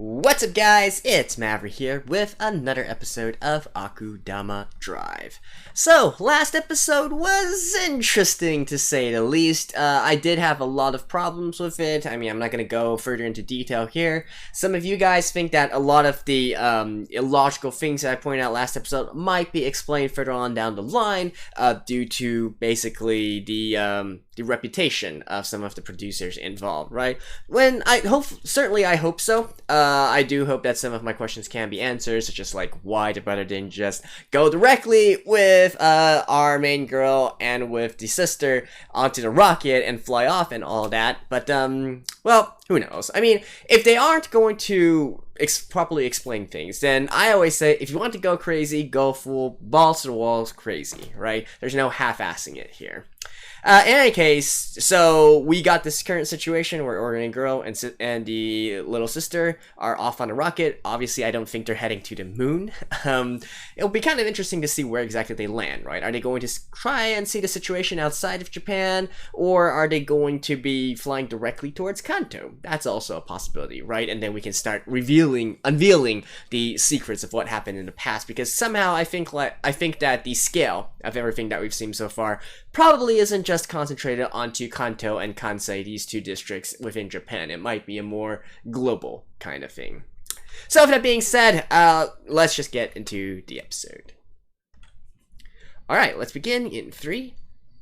What's up guys, it's Maverick here with another episode of Akudama Drive. So, last episode was interesting to say the least. I did have a lot of problems with it. I mean, I'm not going to go further into detail here. Some of you guys think that a lot of the illogical things that I pointed out last episode might be explained further on down the line due to basically the reputation of some of the producers involved, right? Certainly I hope so. I do hope that some of my questions can be answered, such as like why the brother didn't just go directly with our main girl and with the sister onto the rocket and fly off and all that. But well, who knows? I mean, if they aren't going to properly explain things, then I always say if you want to go crazy, go full balls to the walls crazy, right? There's no half-assing it here. In any case, so we got this current situation where Ordinary Girl and the little sister are off on a rocket. Obviously, I don't think they're heading to the moon. It'll be kind of interesting to see where exactly they land, right? Are they going to try and see the situation outside of Japan, or are they going to be flying directly towards Kanto? That's also a possibility, right? And then we can start unveiling the secrets of what happened in the past, because somehow I think that the scale of everything that we've seen so far probably isn't just concentrated onto Kanto and Kansai, these two districts within Japan. It might be a more global kind of thing. So with that being said, let's just get into the episode. Alright, let's begin in 3,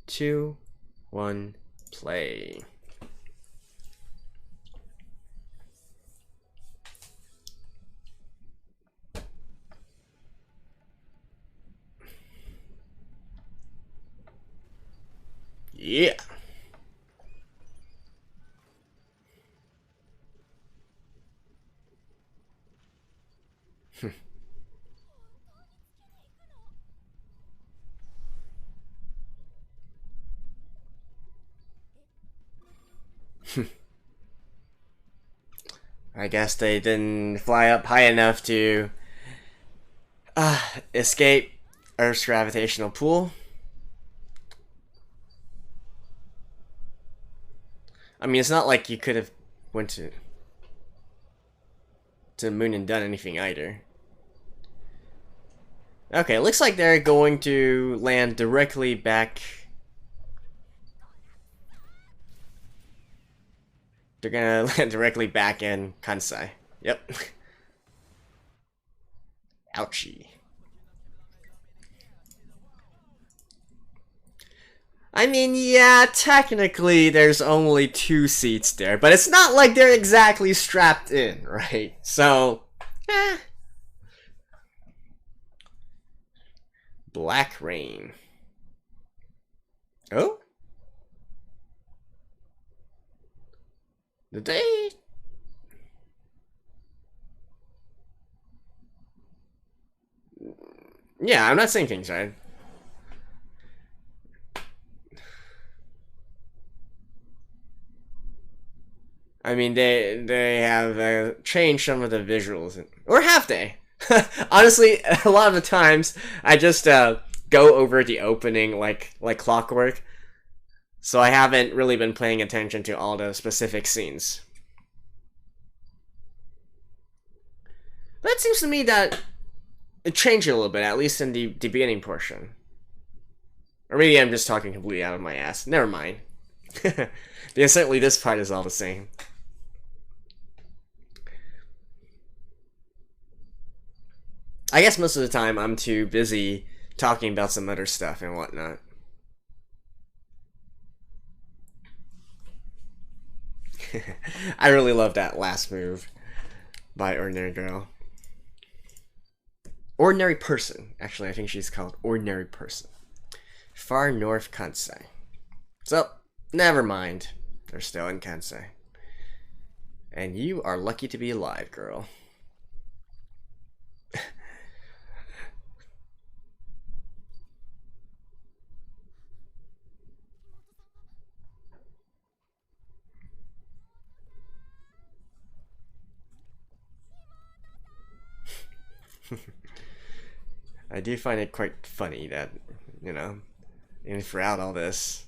2, 1, play. Yeah. I guess they didn't fly up high enough to escape Earth's gravitational pull. I mean, it's not like you could have went to the moon and done anything either. Okay, it looks like they're going to land directly back. They're gonna land directly back in Kansai. Yep. Ouchie. I mean, yeah, technically there's only 2 seats there, but it's not like they're exactly strapped in, right? So, Black Rain. Oh? Did they? Yeah, I'm not saying things right. I mean, they have changed some of the visuals, or have they? Honestly, a lot of the times I just go over the opening like clockwork, so I haven't really been paying attention to all the specific scenes. But it seems to me that it changed a little bit, at least in the beginning portion. Or maybe I'm just talking completely out of my ass. Never mind. Because certainly this part is all the same. I guess most of the time I'm too busy talking about some other stuff and whatnot. I really love that last move by Ordinary Girl. Ordinary Person. Actually, I think she's called Ordinary Person. Far North Kansai. So, never mind. They're still in Kansai. And you are lucky to be alive, girl. I do find it quite funny that, you know, even throughout all this,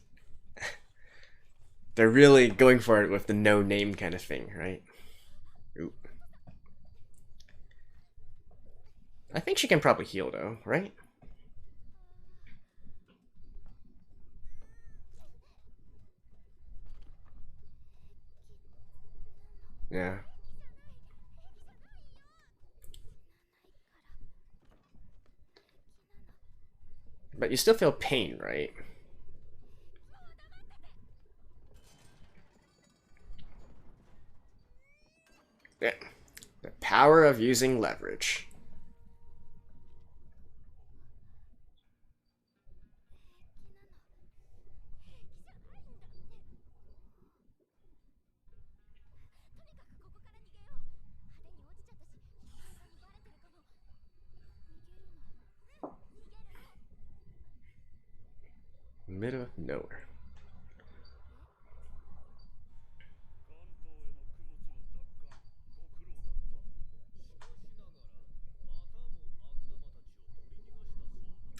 they're really going for it with the no name kind of thing, right? Oop. I think she can probably heal though, right? Yeah. But you still feel pain, right? Yeah. The power of using leverage. Middle of nowhere.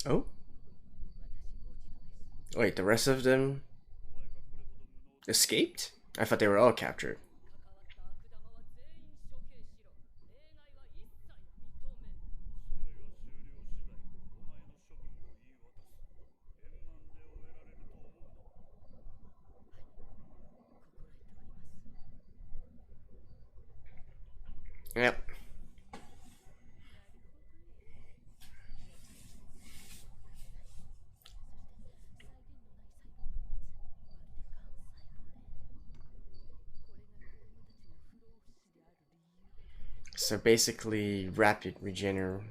Oh? Wait, the rest of them escaped? I thought they were all captured. Yep. So basically, rapid regener.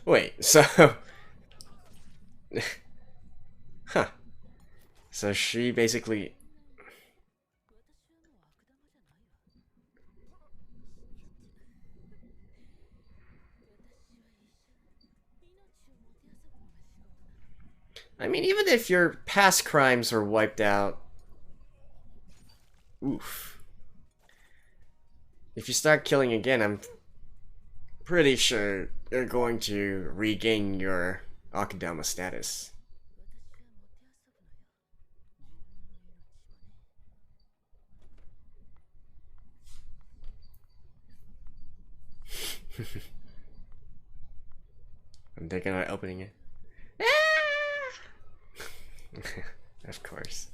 Wait, so... huh. So she basically... I mean, even if your past crimes were wiped out... Oof. If you start killing again, I'm pretty sure you're going to regain your Akudama status. I'm thinking about opening it. Of course.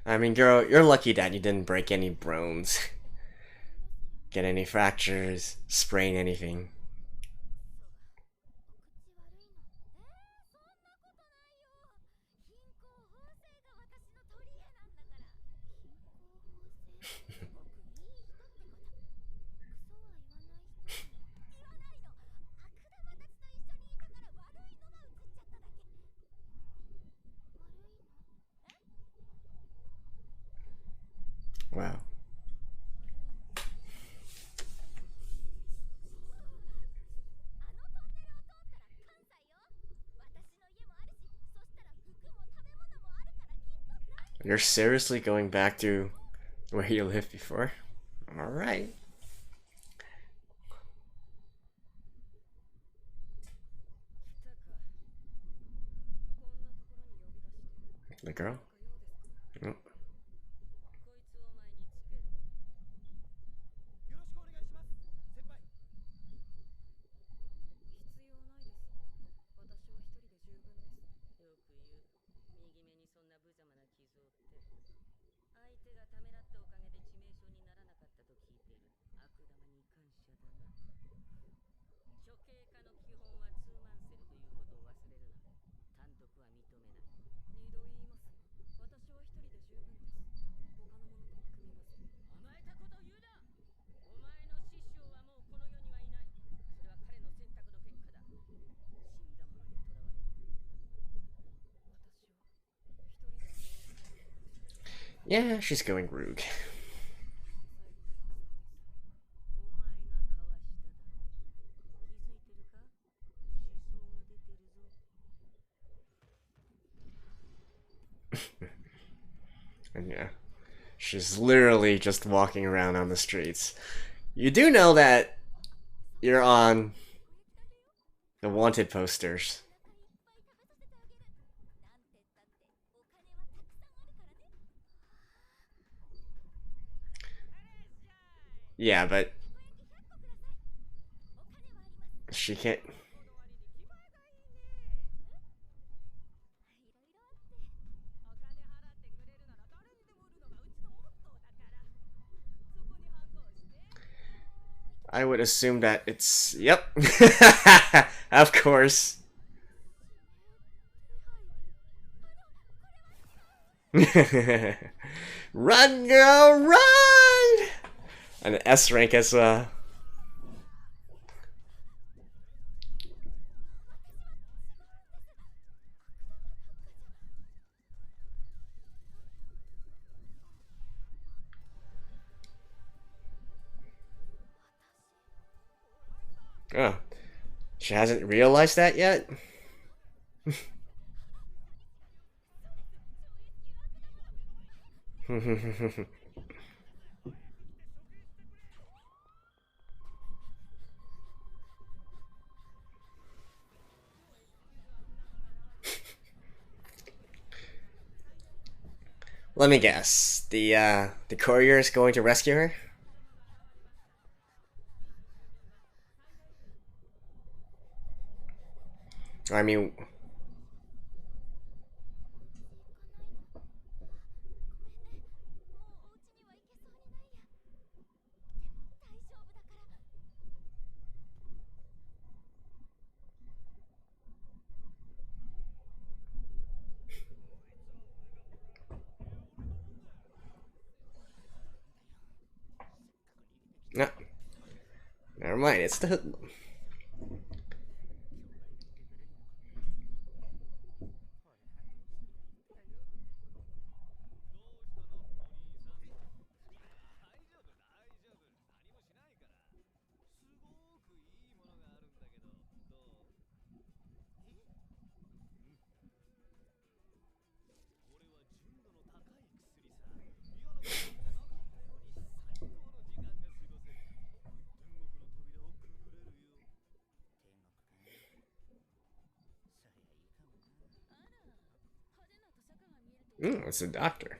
I mean, girl, you're lucky that you didn't break any bones, get any fractures, sprain anything. Wow. You're seriously going back to where you lived before? Alright. The girl? Oh. Yeah, she's going rogue. And yeah, She's literally just walking around on the streets. You do know that you're on the wanted posters. Yeah, but she can't. I would assume that it's... Yep. Of course. Run, girl, run! An S rank as well. Oh, she hasn't realized that yet? Let me guess. The courier is going to rescue her? I mean... No. Never mind, it's the hood. It's a doctor.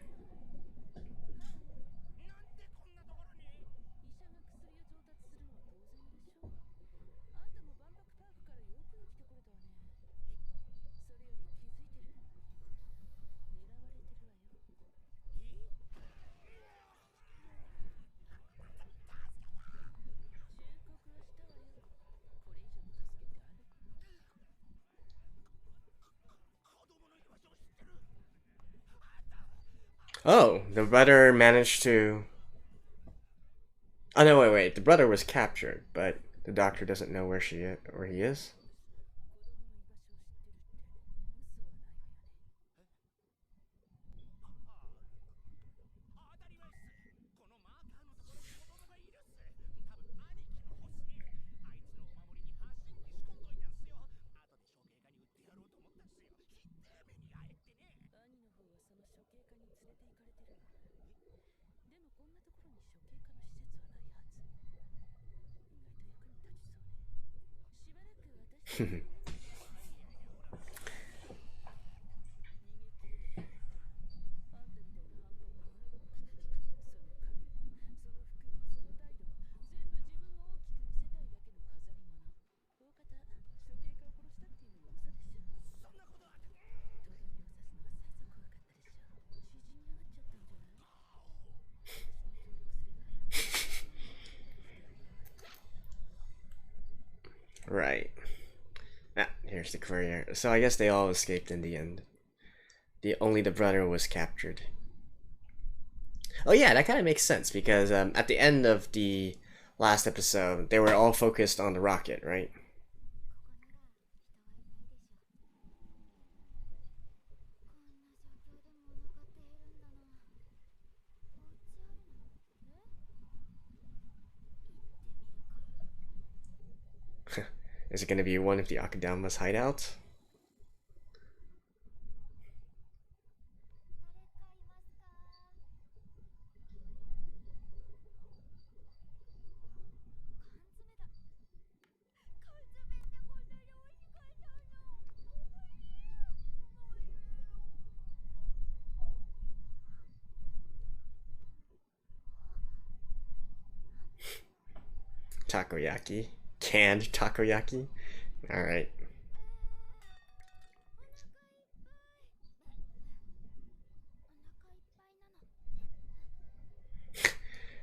Oh, the brother managed to... Oh, no, wait. The brother was captured, but the doctor doesn't know where he is? Right. Ah, here's the courier. So I guess they all escaped in the end. Only the brother was captured. Oh yeah, that kind of makes sense because at the end of the last episode, they were all focused on the rocket, right? Is it going to be one of the Akudama's hideouts? takoyaki. Canned takoyaki. Alright.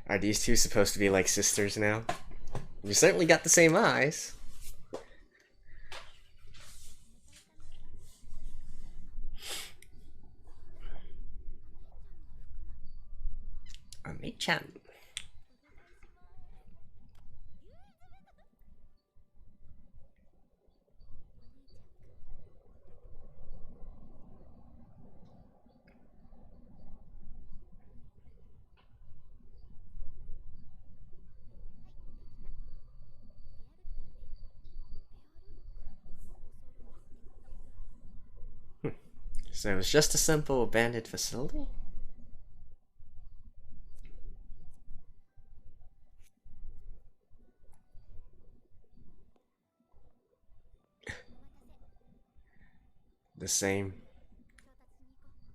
Are these two supposed to be like sisters now? You certainly got the same eyes. Mei-chan. So it was just a simple abandoned facility? The same.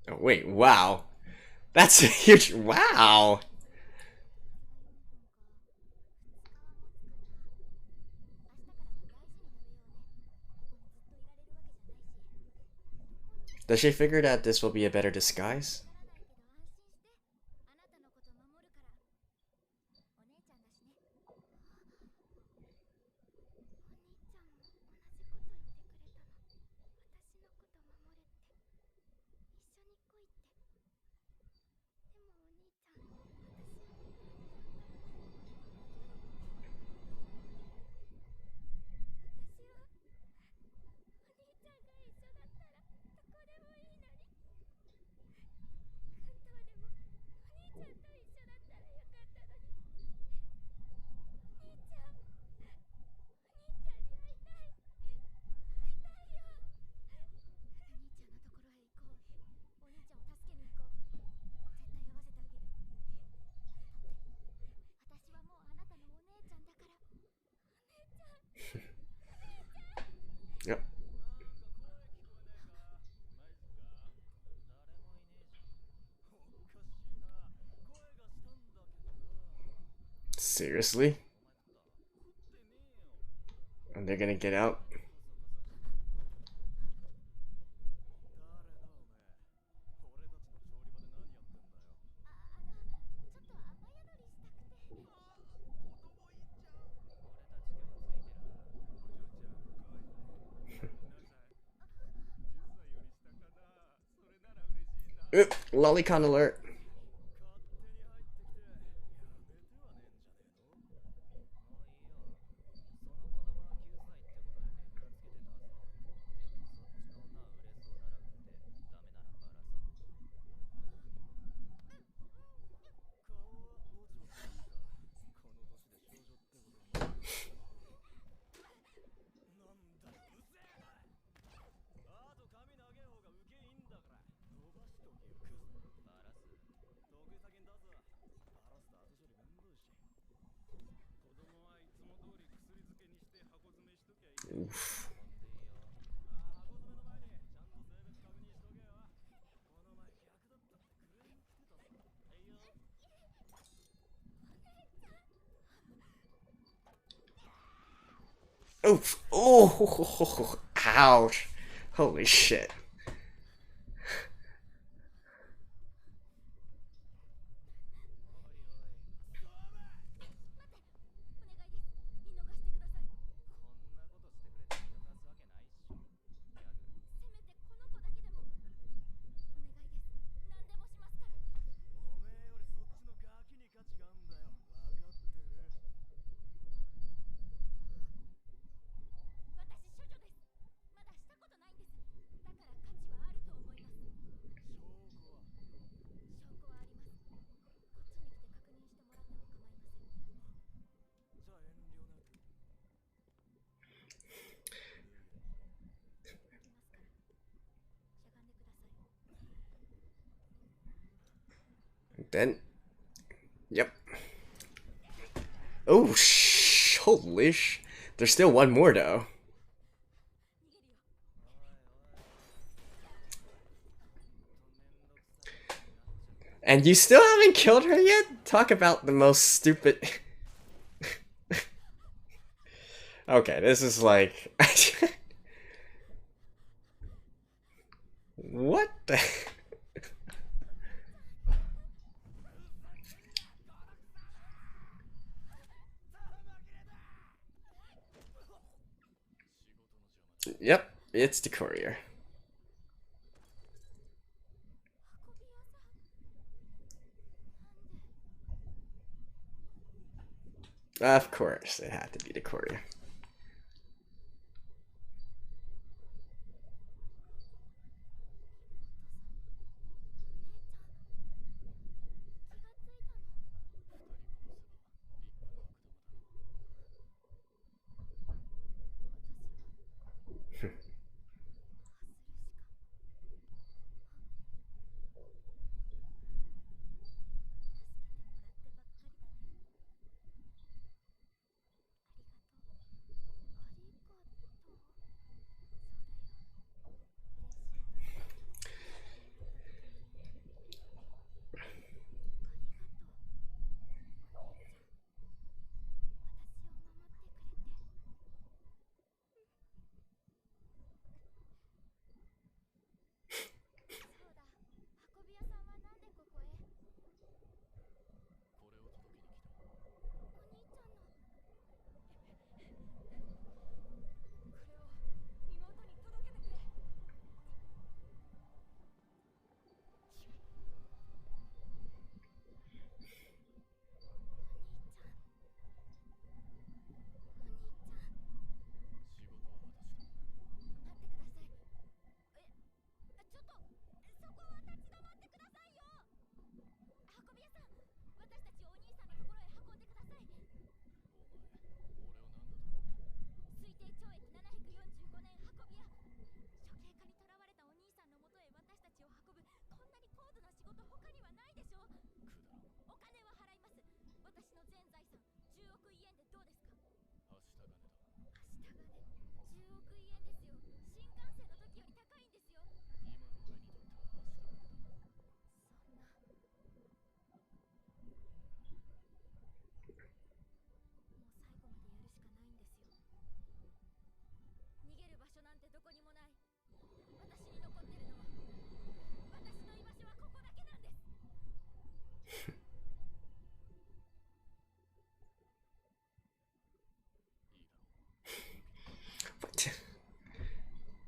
Oh, wait, wow. That's a huge. Wow! Does she figure that this will be a better disguise? Yep. Seriously? And they're gonna get out? Lolicon alert. Oof. Oof. Oh, ouch. Holy shit. Then, yep. Oh, holy sh! There's still one more though. And you still haven't killed her yet? Talk about the most stupid. Okay, this is like... What the... Yep, it's the courier. Of course, it had to be the courier.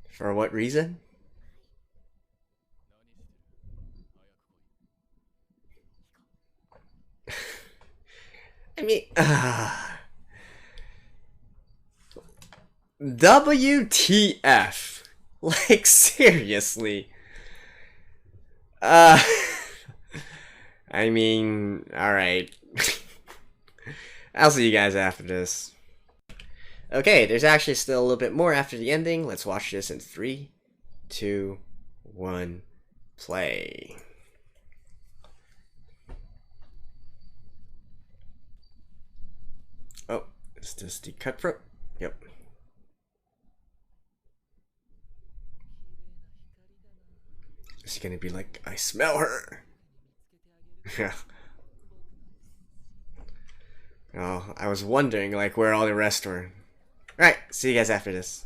For what reason? I mean, WTF? Like, seriously. I mean, alright. I'll see you guys after this. Okay, there's actually still a little bit more after the ending. Let's watch this in 3, 2, 1, play. Oh, is this the cutthroat? Yep. Is he gonna be like, I smell her? Yeah. Oh, I was wondering like where all the rest were. Alright, see you guys after this.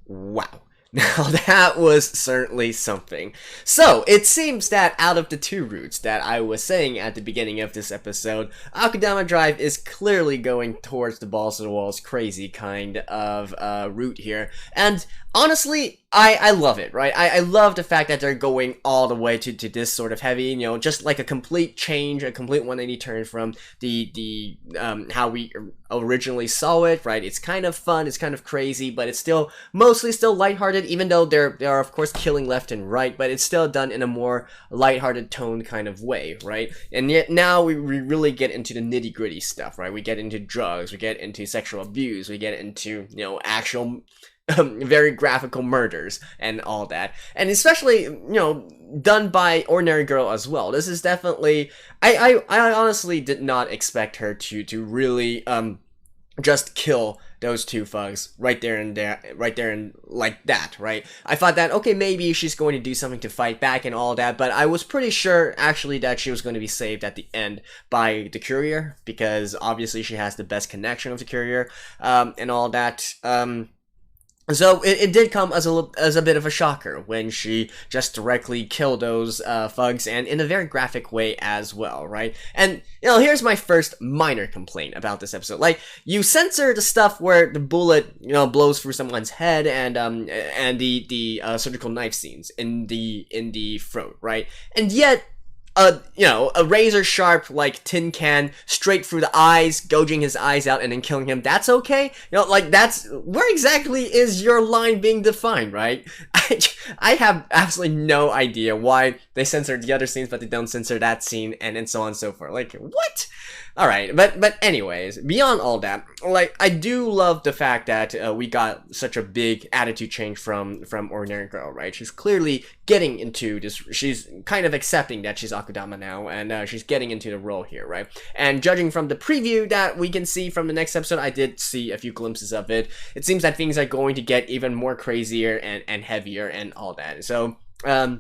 Wow. Now that was certainly something. So, it seems that out of the two routes that I was saying at the beginning of this episode, Akudama Drive is clearly going towards the balls to the walls crazy kind of route here. And honestly, I love it, right? I love the fact that they're going all the way to this sort of heavy, you know, just like a complete change, a complete 180 turn from the how we originally saw it, right? It's kind of fun, it's kind of crazy, but it's still mostly still lighthearted, even though they are of course killing left and right, but it's still done in a more lighthearted tone kind of way, right? And yet now we really get into the nitty-gritty stuff, right? We get into drugs, we get into sexual abuse, we get into, you know, actual very graphical murders and all that, and especially, you know, done by Ordinary Girl as well. This is definitely, I honestly did not expect her to really just kill those two thugs right there and like that, right? I thought that, okay, maybe she's going to do something to fight back and all that, but I was pretty sure actually that she was going to be saved at the end by the courier, because obviously she has the best connection with the courier, and all that. So it did come as a bit of a shocker when she just directly killed those thugs, and in a very graphic way as well, right? And here's my first minor complaint about this episode. Like, you censor the stuff where the bullet blows through someone's head, and the surgical knife scenes in the throat, right? And yet, a razor sharp, like, tin can straight through the eyes, gouging his eyes out and then killing him, that's okay? That's, where exactly is your line being defined, right? I have absolutely no idea why they censored the other scenes, but they don't censor that scene, and so on and so forth. Like, what? Alright, but anyways, beyond all that, like, I do love the fact that we got such a big attitude change from Ordinary Girl, right? She's clearly getting into this, she's kind of accepting that she's Akudama now, and she's getting into the role here, right? And judging from the preview that we can see from the next episode, I did see a few glimpses of it. It seems that things are going to get even more crazier and heavier and all that. So, I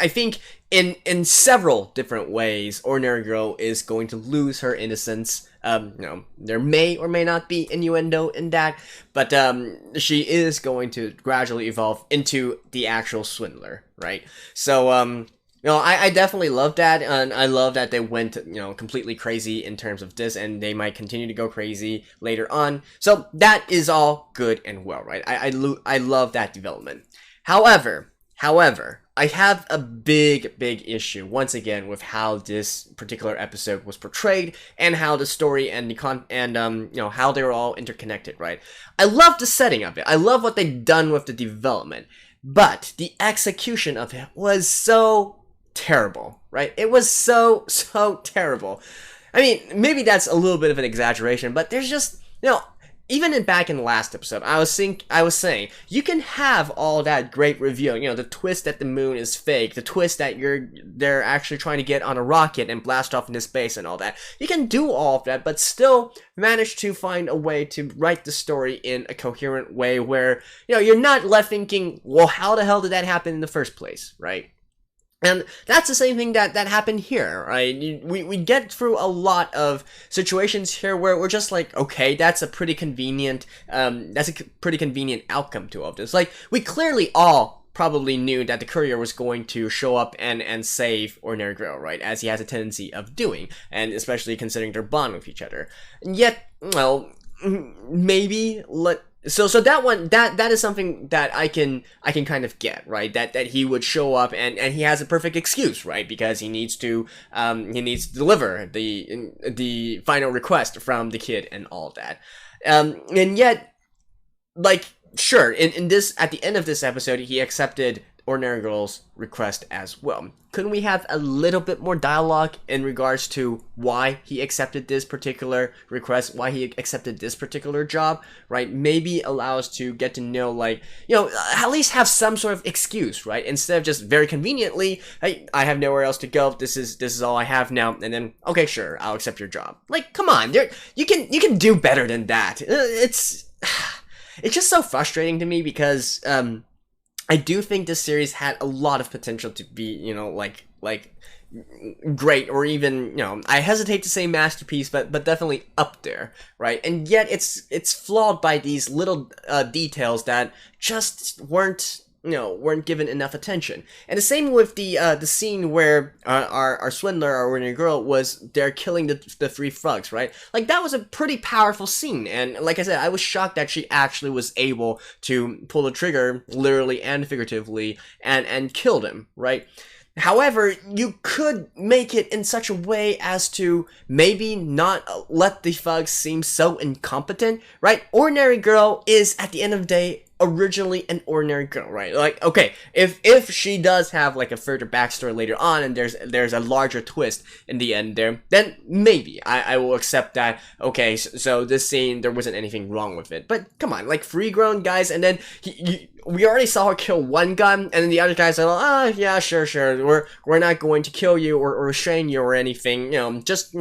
think in several different ways, Ordinary Girl is going to lose her innocence. There may or may not be innuendo in that, but she is going to gradually evolve into the actual swindler, right? So, I definitely love that, and I love that they went, completely crazy in terms of this, and they might continue to go crazy later on. So that is all good and well, right? I love that development. However, I have a big issue once again with how this particular episode was portrayed, and how the story and how they were all interconnected, right? I love the setting of it. I love what they've done with the development, but the execution of it was so terrible, right? It was so terrible. I mean, maybe that's a little bit of an exaggeration, but there's just, even back in the last episode, I was saying, you can have all that great reveal, the twist that the moon is fake, the twist that they're actually trying to get on a rocket and blast off into space and all that. You can do all of that, but still manage to find a way to write the story in a coherent way where, you're not left thinking, well, how the hell did that happen in the first place, right? And that's the same thing that happened here, right? We get through a lot of situations here where we're just like, okay, that's a pretty convenient outcome to all of this. Like, we clearly all probably knew that the courier was going to show up and save Ordinary Girl, right? As he has a tendency of doing, and especially considering their bond with each other. And yet, well, maybe So that one, that is something that I can kind of get, right? That he would show up and he has a perfect excuse, right? Because he needs to deliver the final request from the kid and all that. And yet, like, sure, in this, at the end of this episode, he accepted Ordinary Girl's request as well. Couldn't we have a little bit more dialogue in regards to why he accepted this particular request, why he accepted this particular job, right? Maybe allow us to get to know, like, at least have some sort of excuse, right? Instead of just very conveniently, hey, I have nowhere else to go, this is all I have now, and then, okay, sure, I'll accept your job. Like, come on, you can do better than that. It's just so frustrating to me because, I do think this series had a lot of potential to be, like great, or even, I hesitate to say masterpiece, but definitely up there, right? And yet it's flawed by these little details that just weren't given enough attention. And the same with the scene where our swindler, our Ordinary Girl, was there killing the three thugs, right? Like, that was a pretty powerful scene, and like I said, I was shocked that she actually was able to pull the trigger, literally and figuratively, and kill them, right? However, you could make it in such a way as to maybe not let the thugs seem so incompetent, right? Ordinary Girl is, at the end of the day, originally an ordinary girl, right? Like, okay, if she does have like a further backstory later on, and there's a larger twist in the end there, then maybe I will accept that. Okay, so this scene, there wasn't anything wrong with it. But come on, like, free grown guys, and then we already saw her kill one gun, and then the other guys are like, yeah, sure, we're not going to kill you or restrain you or anything, just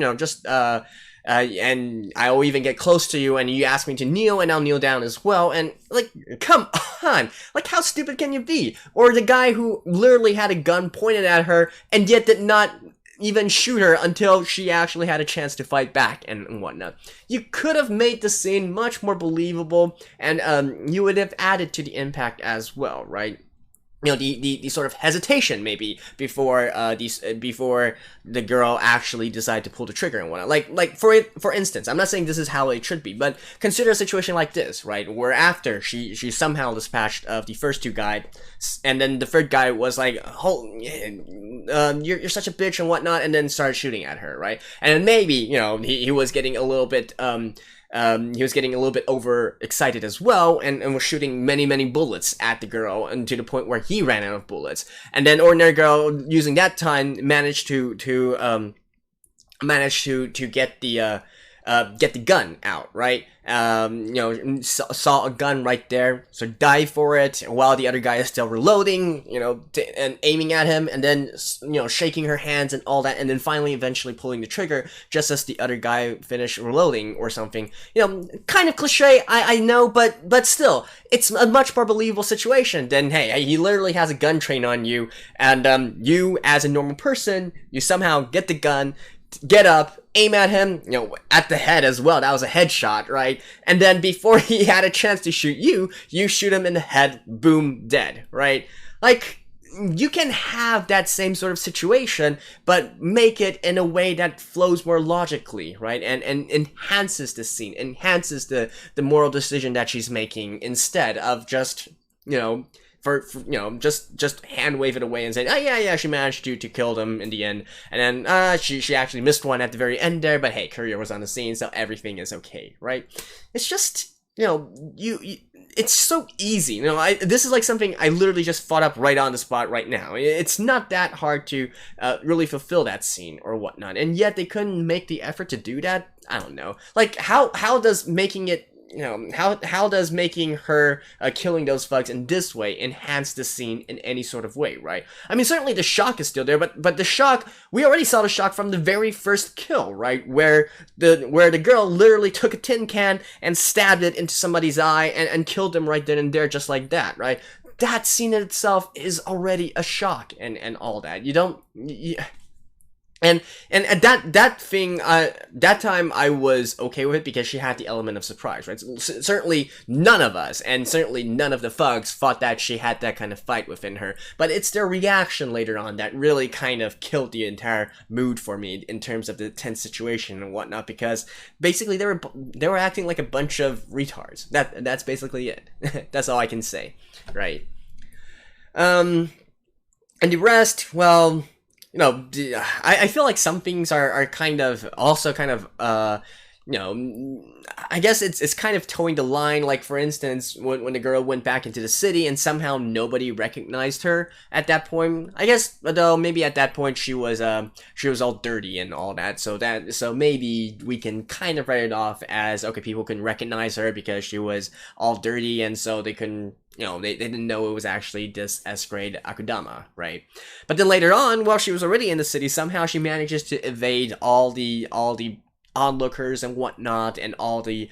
and I'll even get close to you, and you ask me to kneel, and I'll kneel down as well. And like, come on, like, how stupid can you be? Or the guy who literally had a gun pointed at her and yet did not even shoot her until she actually had a chance to fight back and whatnot. You could have made the scene much more believable, and you would have added to the impact as well, right? You know, the sort of hesitation maybe before before the girl actually decided to pull the trigger and whatnot. Like for instance, I'm not saying this is how it should be, but consider a situation like this, right? Where after she somehow dispatched of the first two guys, and then the third guy was like, "Oh, you're such a bitch" and whatnot, and then started shooting at her, right? And then maybe, you know, he was getting a little bit he was getting a little bit overexcited as well, and was shooting many bullets at the girl, and to the point where he ran out of bullets. And then ordinary girl, using that time, managed to get the gun out, right? You know, saw a gun right there, so dive for it while the other guy is still reloading, you know, and aiming at him, and then, you know, shaking her hands and all that, and then finally eventually pulling the trigger just as the other guy finished reloading or something. You know, kind of cliche, I know, but still, it's a much more believable situation than, hey, he literally has a gun trained on you, and you, as a normal person, you somehow get the gun, get up, aim at him, you know, at the head as well. That was a headshot, right? And then before he had a chance to shoot you, you shoot him in the head, boom, dead, right? Like, you can have that same sort of situation, but make it in a way that flows more logically, right? And enhances the scene, enhances the moral decision that she's making, instead of just, you know, for you know, just hand wave it away and say, oh yeah, she managed to kill them in the end, and then she actually missed one at the very end there, but hey, Courier was on the scene, so everything is okay, right? It's just, you know, you it's so easy, you know. This is like something I literally just thought up right on the spot right now. It's not that hard to really fulfill that scene or whatnot, and yet they couldn't make the effort to do that. I don't know. Like, how does making it, you know, how does making her killing those thugs in this way enhance the scene in any sort of way, right? I mean, certainly the shock is still there, but the shock, we already saw the shock from the very first kill, right? Where the girl literally took a tin can and stabbed it into somebody's eye and killed them right then and there, just like that, right? That scene in itself is already a shock and all that. You don't... And that thing, that time I was okay with it because she had the element of surprise, right? Certainly none of us, and certainly none of the thugs, thought that she had that kind of fight within her. But it's their reaction later on that really kind of killed the entire mood for me in terms of the tense situation and whatnot, because basically they were acting like a bunch of retards. That's basically it. That's all I can say, right? And the rest, well, you know, I feel like some things are kind of also kind of you know, I guess it's kind of towing the line. Like, for instance, when the girl went back into the city and somehow nobody recognized her at that point. I guess, though, maybe at that point she was all dirty and all that. So maybe we can kind of write it off as, okay, people can recognize her because she was all dirty, and so they couldn't, you know, they didn't know it was actually this S-grade Akudama, right? But then later on, while she was already in the city, somehow she manages to evade all the onlookers and whatnot, and all the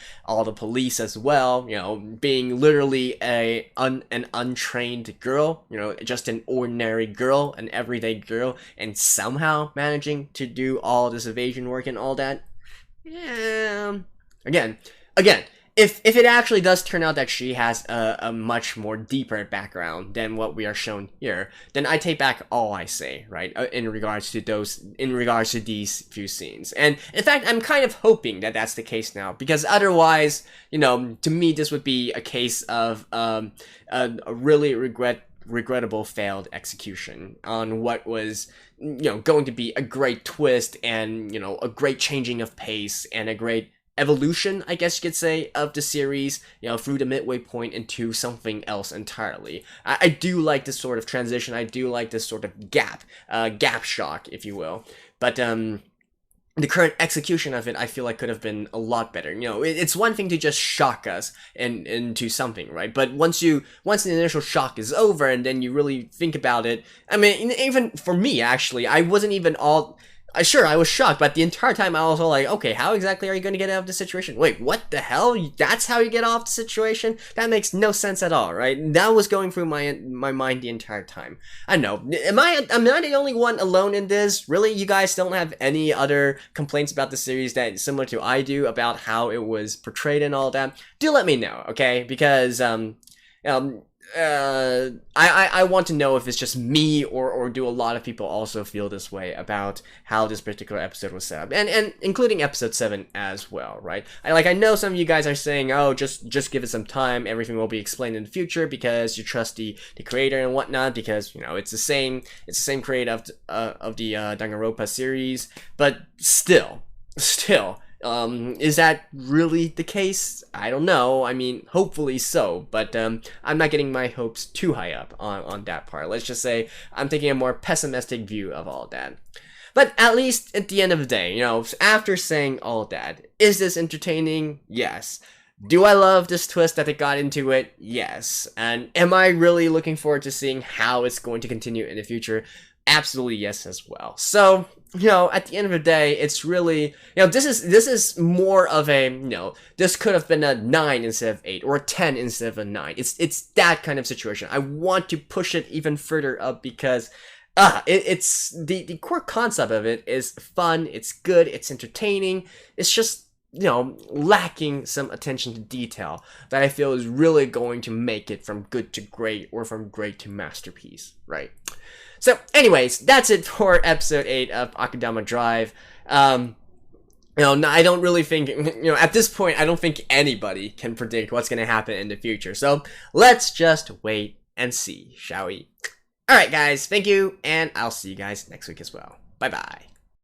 police as well, you know, being literally an untrained girl, you know, just an ordinary girl, an everyday girl, and somehow managing to do all this evasion work and all that. Yeah. Again, if it actually does turn out that she has a much more deeper background than what we are shown here, then I take back all I say, right, in regards to these few scenes. And in fact, I'm kind of hoping that that's the case now, because otherwise, you know, to me, this would be a case of a really regrettable failed execution on what was, you know, going to be a great twist, and, you know, a great changing of pace, and a great evolution, I guess you could say, of the series, you know, through the midway point into something else entirely. I do like this sort of transition. I do like this sort of gap shock, if you will. But the current execution of it, I feel like, could have been a lot better. You know, it's one thing to just shock us into something, right? But once the initial shock is over, and then you really think about it, I mean, even for me, actually, I wasn't even all Sure, I was shocked, but the entire time I was all like, okay, how exactly are you going to get out of the situation? Wait, what the hell? That's how you get off the situation? That makes no sense at all, right? That was going through my mind the entire time. I don't know. Am I the only one alone in this? Really? You guys don't have any other complaints about the series that similar to I do about how it was portrayed and all that? Do let me know, okay? Because, I want to know if it's just me or do a lot of people also feel this way about how this particular episode was set up, and including episode 7 as well, right? I know some of you guys are saying, oh, just give it some time, everything will be explained in the future because you trust the creator and whatnot, because it's the same creator of the Danganronpa series, but still. Is that really the case? I don't know. I mean, hopefully so, but I'm not getting my hopes too high up on that part. Let's just say I'm taking a more pessimistic view of all that. But at least at the end of the day, after saying all that, is this entertaining? Yes. Do I love this twist that they got into it? Yes. And am I really looking forward to seeing how it's going to continue in the future? Absolutely yes as well. So, at the end of the day, it's really, this is more of a, this could have been a 9 instead of 8, or a 10 instead of a 9. It's that kind of situation. I want to push it even further up because, it's, the core concept of it is fun, it's good, it's entertaining, it's just, lacking some attention to detail that I feel is really going to make it from good to great, or from great to masterpiece, right? So, anyways, that's it for episode 8 of Akudama Drive. I don't really think, at this point, I don't think anybody can predict what's going to happen in the future. So, let's just wait and see, shall we? Alright, guys, thank you, and I'll see you guys next week as well. Bye-bye.